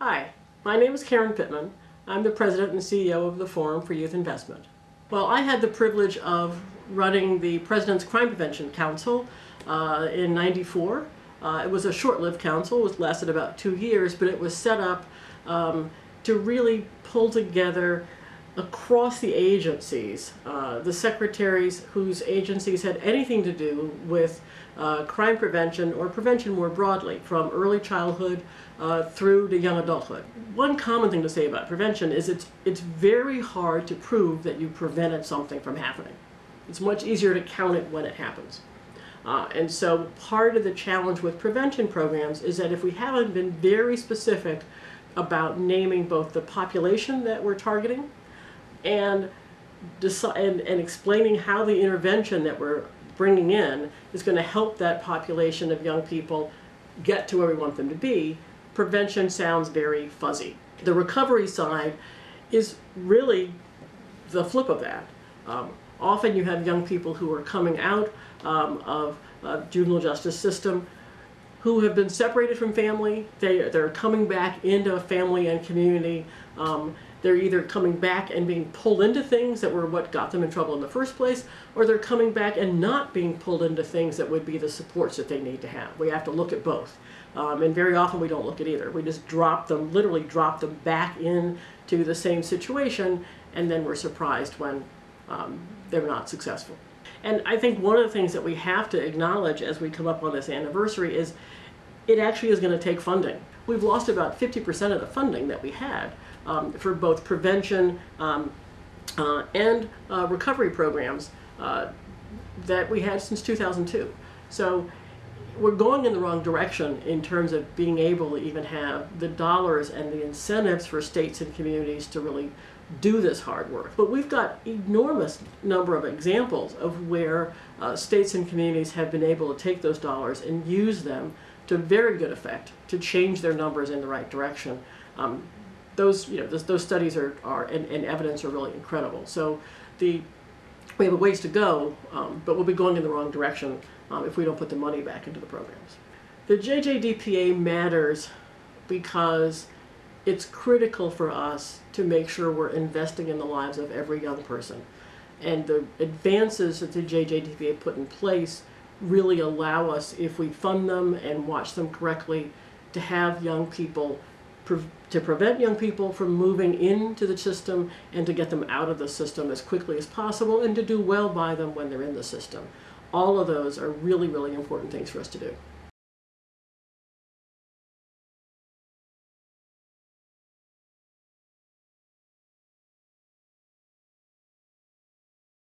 Hi, my name is Karen Pittman. I'm the President and CEO of the Forum for Youth Investment. Well, I had the privilege of running the President's Crime Prevention Council in '94. It was a short-lived council. It lasted about 2 years, but it was set up to really pull together across the agencies, the secretaries whose agencies had anything to do with crime prevention or prevention more broadly, from early childhood through to young adulthood. One common thing to say about prevention is it's very hard to prove that you prevented something from happening. It's much easier to count it when it happens. And so part of the challenge with prevention programs is that if we haven't been very specific about naming both the population that we're targeting and explaining how the intervention that we're bringing in is going to help that population of young people get to where we want them to be, prevention sounds very fuzzy. The recovery side is really the flip of that. Often you have young people who are coming out of juvenile justice system who have been separated from family. They're coming back into family and community. They're either coming back and being pulled into things that were what got them in trouble in the first place, or they're coming back and not being pulled into things that would be the supports that they need to have. We have to look at both. And very often we don't look at either. We just drop them, literally drop them back into the same situation, and then we're surprised when they're not successful. And I think one of the things that we have to acknowledge as we come up on this anniversary is it actually is going to take funding. We've lost about 50% of the funding that we had for both prevention and recovery programs that we had since 2002. So we're going in the wrong direction in terms of being able to even have the dollars and the incentives for states and communities to really do this hard work. But we've got enormous number of examples of where states and communities have been able to take those dollars and use them to very good effect to change their numbers in the right direction. Those studies and evidence are really incredible. So we have a ways to go, but we'll be going in the wrong direction if we don't put the money back into the programs. The JJDPA matters because it's critical for us to make sure we're investing in the lives of every young person. And the advances that the JJDPA put in place really allow us, if we fund them and watch them correctly, to have young people, to prevent young people from moving into the system and to get them out of the system as quickly as possible and to do well by them when they're in the system. All of those are really, really important things for us to do.